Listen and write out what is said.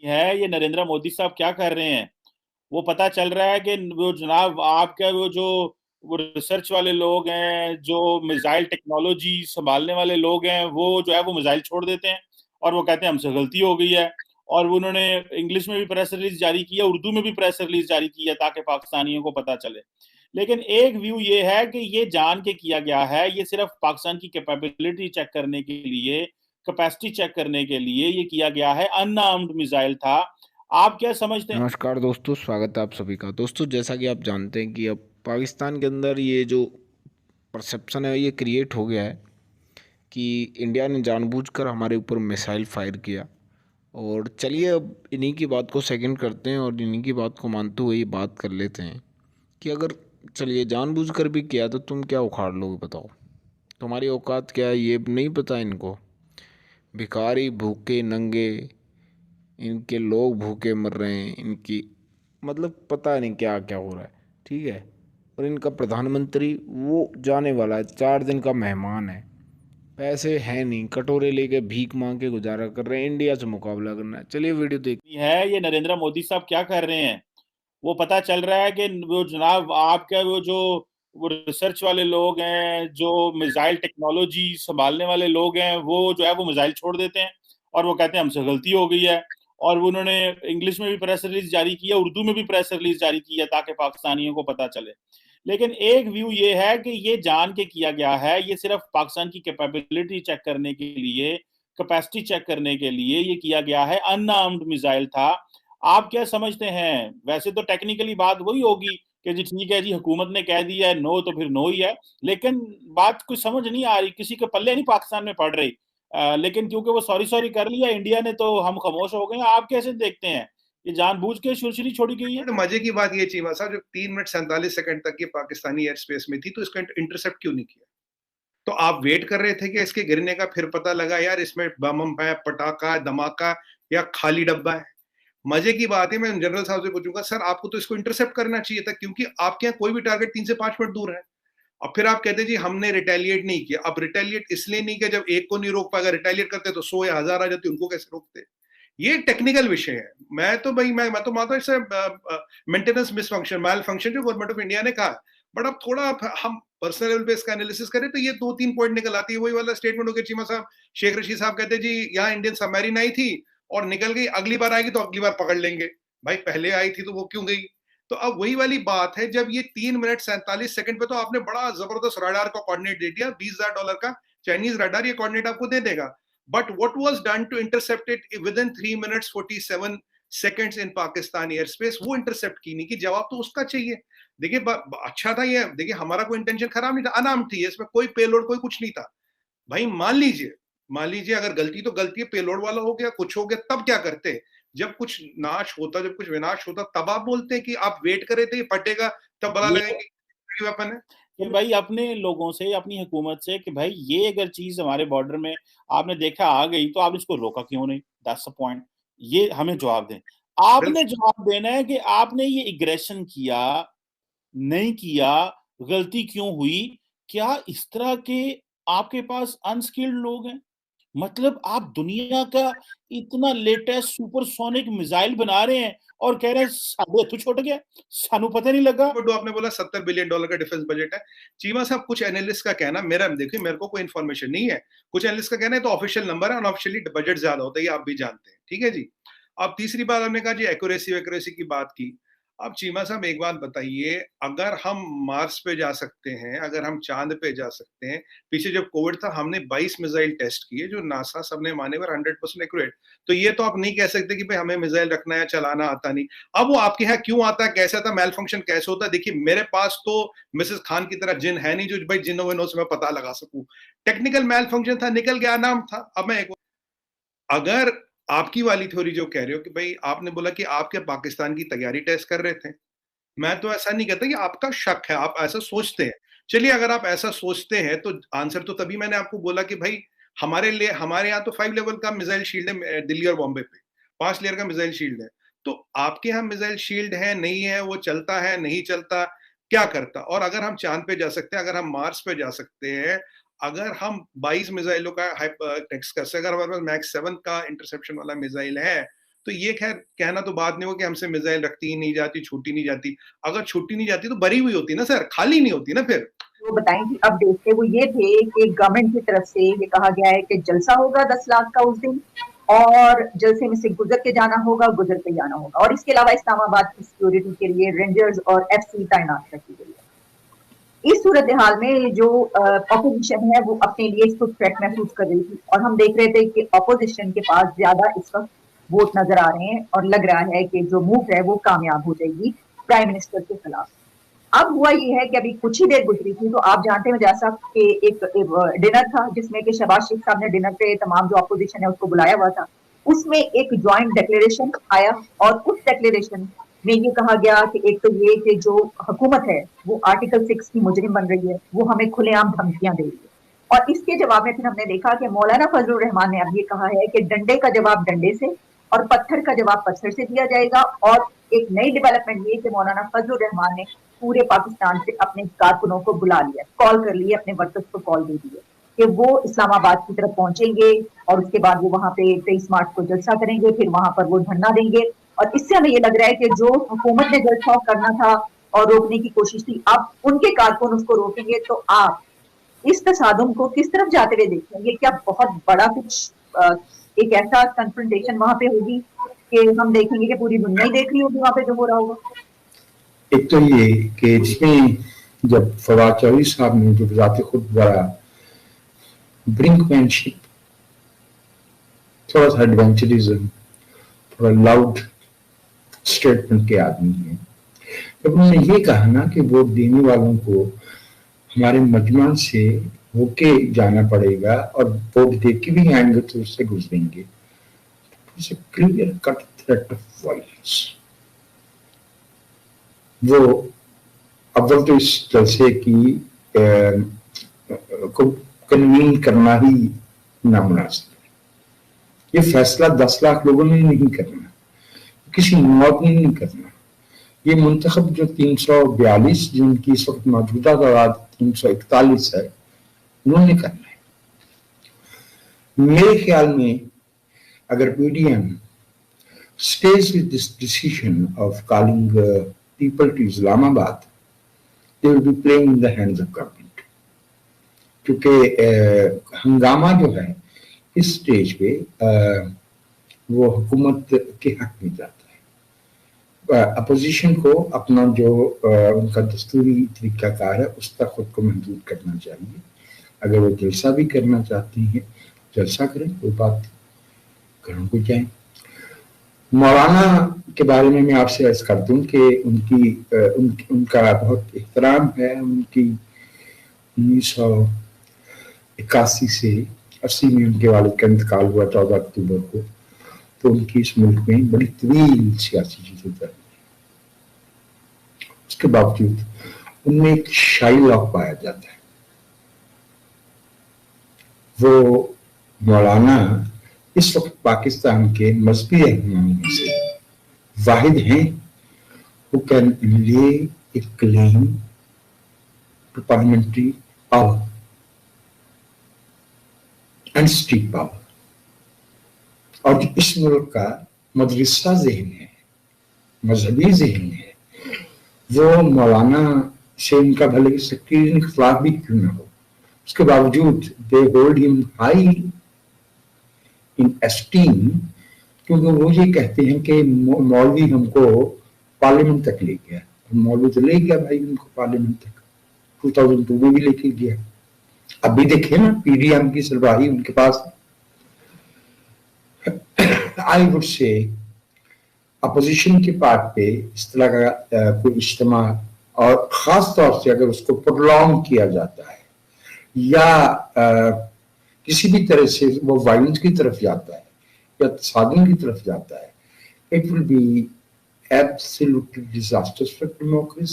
है ये नरेंद्र मोदी साहब क्या कर रहे हैं। वो पता चल रहा है कि वो जनाब आपका वो रिसर्च वाले लोग हैं, जो मिसाइल टेक्नोलॉजी संभालने वाले लोग हैं, वो जो है वो मिसाइल छोड़ देते हैं और वो कहते हैं हमसे गलती हो गई है। और वो उन्होंने इंग्लिश में भी प्रेस रिलीज जारी की है, उर्दू में भी प्रेस रिलीज जारी की है ताकि पाकिस्तानियों को पता चले। लेकिन एक व्यू ये है कि ये जान के किया गया है, ये सिर्फ पाकिस्तान की कैपेबिलिटी चेक करने के लिए, कैपेसिटी चेक करने के लिए ये किया गया है। अनआर्म्ड मिसाइल था। आप क्या समझते हैं? नमस्कार दोस्तों, स्वागत है आप सभी का। दोस्तों, जैसा कि आप जानते हैं कि अब पाकिस्तान के अंदर ये जो परसेप्शन है ये क्रिएट हो गया है कि इंडिया ने जानबूझकर हमारे ऊपर मिसाइल फायर किया। और चलिए अब इन्हीं की बात को सेकंड करते हैं और इन्हीं की बात को मानते हुए ये बात कर लेते हैं कि अगर चलिए जानबूझकर भी किया तो तुम क्या उखाड़ लोगे, बताओ। तुम्हारी औकात क्या है ये नहीं पता इनको। भिखारी भूखे नंगे, इनके लोग भूखे मर रहे हैं, इनकी मतलब पता नहीं क्या क्या हो रहा है। ठीक है। और इनका प्रधानमंत्री वो जाने वाला है, 4 दिन का मेहमान है। पैसे हैं नहीं, कटोरे लेके भीख मांग के गुजारा कर रहे हैं, इंडिया से मुकाबला करना है। चलिए वीडियो देख। है ये नरेंद्र मोदी साहब क्या कर रहे हैं। वो पता चल रहा है कि वो जनाब आपका वो रिसर्च वाले लोग हैं, जो मिसाइल टेक्नोलॉजी संभालने वाले लोग हैं, वो जो है वो मिसाइल छोड़ देते हैं और वो कहते हैं हमसे गलती हो गई है। और वो उन्होंने इंग्लिश में भी प्रेस रिलीज जारी की है, उर्दू में भी प्रेस रिलीज जारी की है ताकि पाकिस्तानियों को पता चले। लेकिन एक व्यू ये है कि ये जान के किया गया है, ये सिर्फ पाकिस्तान की कैपेबिलिटी चेक करने के लिए, कैपेसिटी चेक करने के लिए ये किया गया है। अनआर्म्ड मिसाइल था। आप क्या समझते हैं? वैसे तो टेक्निकली बात वही होगी कि जी ठीक है जी, हुकूमत ने कह दिया है नो तो फिर नो ही है। लेकिन बात कुछ समझ नहीं आ रही, किसी के पल्ले नहीं पाकिस्तान में पड़ रही। लेकिन क्योंकि वो सॉरी सॉरी कर लिया इंडिया ने तो हम खामोश हो गए। आप कैसे देखते हैं? ये जानबूझ के सुरसरी छोड़ी गई है? बट मजे की बात ये चीमा साहब, जब 3 मिनट 47 सेकंड तक ये पाकिस्तानी एयर स्पेस में थी तो इसका इंटरसेप्ट क्यों नहीं किया? तो आप वेट कर रहे थे कि इसके गिरने का, फिर पता लगा यार इसमें बम है, पटाखा है, धमाका या खाली डब्बा है। मजे की बात है, मैं जनरल साहब से पूछूंगा सर आपको तो इसको इंटरसेप्ट करना चाहिए था, क्योंकि आपके यहाँ कोई भी टारगेट 3 से 5 मिनट दूर है। अब फिर आप कहते जी हमने रिटेलिएट नहीं किया। अब रिटेलिएट इसलिए नहीं किया, जब एक को नहीं रोक पाएगा, रिटेलिएट करते तो 100 या 1000 आ जाते, उनको कैसे रोकते? ये एक टेक्निकल विषय है। मैं तो मानता हूँ इससे मेंटेनेंस मिसफंक्शन, मैल फंक्शन जो गवर्नमेंट ऑफ इंडिया ने कहा। बट अब थोड़ा हम पर्सनल लेवल पे इसका एनालिसिस करें तो ये 2-3 पॉइंट निकल आती है। वही वाला स्टेटमेंट हो गया चीमा साहब, शेख रशीद साहब कहते जी यहाँ इंडियन सबमरीन आई थी और निकल गई, अगली बार आएगी तो अगली बार पकड़ लेंगे। भाई पहले आई थी तो वो क्यों गई? तो अब वही वाली बात है, जब ये 3 मिनट 47 सेकंड पे, तो आपने बड़ा जबरदस्त रडार का कोऑर्डिनेट दे दिया, $20,000 का चाइनीज रडार ये कोऑर्डिनेट आपको दे देगा। But what was done to intercept it within 3 minutes 47 seconds in Pakistan airspace? वो इंटरसेप्ट की नहीं, कि जवाब तो उसका चाहिए। देखिए अच्छा था ये, देखिए हमारा कोई इंटेंशन खराब नहीं था, अनाम थी इसमें, कोई पेलोड कोई कुछ नहीं था। भाई मान लीजिए अगर गलती तो गलती है, पेलोड वाला हो गया, कुछ हो गया, तब क्या करते? जब कुछ नाश होता, जब कुछ विनाश होता, तब आप बोलते हैं कि आप वेट करे थे ये फटेगा, तब पता ये लगेगा वेपन है। कि भाई अपने लोगों से, अपनी हुकूमत से कि भाई ये अगर चीज हमारे बॉर्डर में आपने देखा आ गई तो आपने इसको रोका क्यों नहीं? That's the point. ये हमें जवाब दें। आपने बिल्कुल। जवाब देना है कि आपने ये एग्रेशन किया, नहीं किया, गलती क्यों हुई? क्या इस तरह के आपके पास अनस्किल्ड लोग हैं? मतलब आप दुनिया का इतना लेटेस्ट सुपरसोनिक मिसाइल बना रहे हैं और कह रहे हैं साडे हथों छुट गया, सानू पता नहीं लगा। जो आपने बोला $70 बिलियन का डिफेंस बजट है। चीमा साहब, कुछ एनालिस्ट का कहना, मेरा देखिए मेरे को कोई इन्फॉर्मेशन नहीं है, कुछ एनालिस्ट का कहना है तो ऑफिशियल नंबर है, अनऑफिशियली बजट ज्यादा होता है, ये आप भी जानते हैं। ठीक है जी। अब तीसरी बात हमने कहा जी, एक्यूरेसी वैक्यूरेसी की बात की। अब चीमा साहब एक बात बताइए, अगर हम मार्स पे जा सकते हैं, अगर हम चांद पे जा सकते हैं, पीछे जब कोविड था हमने 22 मिसाइल टेस्ट किए जो नासा सबने माने वर 100% एक्यूरेट। तो ये तो आप नहीं कह सकते कि भाई हमें मिसाइल रखना है, चलाना आता नहीं। अब वो आपके यहाँ क्यों आता है, कैसे आता, मेल फंक्शन कैसे होता है? देखिए मेरे पास तो मिसेस खान की तरह जिन है नहीं जो भाई जिनों विनों से मैं पता लगा सकूं। टेक्निकल मेल फंक्शन था, निकल गया, नाम था। अब मैं एक, अगर आपकी वाली थ्योरी जो कह रहे हो कि भाई आपने बोला कि आप क्या पाकिस्तान की तैयारी टेस्ट कर रहे थे, मैं तो ऐसा नहीं कहता, कि आपका शक है, आप ऐसा सोचते हैं। चलिए अगर आप ऐसा सोचते हैं तो आंसर तो तभी मैंने आपको बोला कि भाई हमारे लिए, हमारे यहाँ तो 5 लेवल का मिसाइल शील्ड है दिल्ली और बॉम्बे पे, 5 लेयर का मिसाइल शील्ड है। तो आपके यहाँ मिसाइल शील्ड है नहीं है, वो चलता है नहीं चलता, क्या करता? और अगर हम चांद पे जा सकते हैं, अगर हम मार्स पे जा सकते हैं, अगर हम 22 मिसाइलों का टेक्स्ट कर सकते, अगर हमारे पास मैक्स 7 का इंटरसेप्शन वाला मिसाइल है, तो ये खैर कहना तो बात नहीं हो कि हमसे मिसाइल रखती ही नहीं जाती, छूटी नहीं जाती। अगर छूटी नहीं जाती तो बरी हुई होती ना सर, खाली नहीं होती ना फिर। वो बताएंगी अपडेट थे वो ये थे कि गवर्नमेंट की तरफ से ये कहा गया है कि जलसा होगा 10 लाख का उस दिन, और जलसे में से गुजर के जाना होगा, गुजर के जाना होगा, और इसके अलावा इस्लामाबाद की सिक्योरिटी के लिए रेंजर्स और FC तैनात रखी गई है। इस सूरत हाल में जो अपोजिशन है वो अपने लिए इसको थ्रेट महसूस कर रही थी, और हम देख रहे थे कि अपोजिशन के पास ज्यादा इस वक्त वोट नजर आ रहे हैं, और लग रहा है कि जो मूव है वो कामयाब हो जाएगी प्राइम मिनिस्टर के खिलाफ। अब हुआ ये है कि अभी कुछ ही देर गुजरी थी तो आप जानते हैं जैसा कि एक डिनर था जिसमें कि शहबाज शरीफ साहब ने डिनर पे तमाम जो अपोजिशन है उसको बुलाया हुआ था, उसमें एक ज्वाइंट डिक्लेरेशन आया, और उस डिक्लेरेशन में ये कहा गया कि एक तो ये कि जो हुकूमत है वो आर्टिकल 6 की मुजरिम बन रही है, वो हमें खुलेआम धमकियां दे रही है, और इसके जवाब में फिर हमने देखा कि मौलाना फजलुर रहमान ने अब ये कहा है कि डंडे का जवाब डंडे से और पत्थर का जवाब पत्थर से दिया जाएगा। और एक नई डेवलपमेंट ये कि मौलाना फजलुर रहमान ने पूरे पाकिस्तान से अपने कारकुनों को बुला लिया, कॉल कर लिए, अपने वर्कर्स को कॉल दे दिए कि वो इस्लामाबाद की तरफ पहुंचेंगे, और उसके बाद वो वहां पे 23 मार्च को जलसा करेंगे, फिर वहां पर वो धरना देंगे। और इससे हमें ये लग रहा है कि जो हुकूमत ने जलसा करना था और रोकने की कोशिश थी, अब उनके कारकुन उसको रोकेंगे। तो आप इस तसादुम को किस तरफ जाते हुए देखते हैं? ये क्या बहुत बड़ा कुछ एक ऐसा कन्फ्रंटेशन वहां पे होगी कि हम देखेंगे कि पूरी दुनिया ही देख रही होगी वहां पे जो हो रहा होगा? एक तो ये कि जिसमें जब फवाद चौधरी साहब ने जो जाते खुद बड़ा ब्रिंकमैनशिप, थोड़ा सा एडवेंचरिज्म, थोड़ा लाउड स्टेटमेंट के आदमी हैं, जब उन्होंने ये कहा ना कि वोट देने वालों को हमारे मजमा से होके जाना पड़ेगा और वोट दे के भी आएंगे तो उससे गुजरेंगे, clear cut threat of violence. वो अव्वल तो इस जलसे की को कन्वीन करना ही नामुनासिब है। ये फैसला 10 लाख लोगों ने नहीं करना, किसी मौत ने नहीं करना। ये मुंतखब जो 342 जिनकी इस वक्त मौजूदा तादाद 341 है, उन्होंने करना है। मेरे ख्याल में अगर PDM stays with this decision of calling people to Islamabad, they will be playing in the hands of government. क्योंकि हंगामा जो है इस स्टेज पे वो हुकूमत के हक में जाता है। अपोजिशन को अपना जो उनका दस्तूरी तरीकाकार है उस तक खुद को महदूद करना चाहिए। अगर वो जलसा भी करना चाहती हैं जलसा करें, कोई बात नहीं, घरों को जाएं। मौलाना के बारे में मैं आपसे अर्ज कर दूं कि उनका बहुत एहतराम है। उनकी 1981 से 80 में उनके वालिद का इंतकाल हुआ 14 अक्टूबर को, तो उनकी इस मुल्क में बड़ी तवील सियासी चीजें दर। उसके बावजूद उनमें एक शाही लॉक पाया जाता है। वो मौलाना इस वक्त पाकिस्तान के मजहबी रहनुमाओं में से वाहिद हैं who can lay a claim to parliamentary power and state power। और जो इस मुल्क का मदरसा ज़हन है, मजहबी ज़हन है, वो मौलाना से उनका भले सक्रिय इख्तिलाफ भी क्यों ना हो, उसके बावजूद they hold him high in esteem, क्योंकि वो ये कहते हैं कि मौलवी हमको पार्लियामेंट तक ले गया। मौलवी तो ले गया भाई उनको पार्लियामेंट तक, 2002 में भी लेके गया। अभी देखिए ना PDM की सरबराही उनके पास। आई वुड से अपोजिशन के पार्ट पे इस तरह का कोई इज्तिमा, और खास तौर से अगर उसको प्रोलॉन्ग किया जाता है या किसी भी तरह से वो वायलेंस की तरफ जाता है या तसादुम की तरफ जाता है, it will be absolutely disasters for democracy.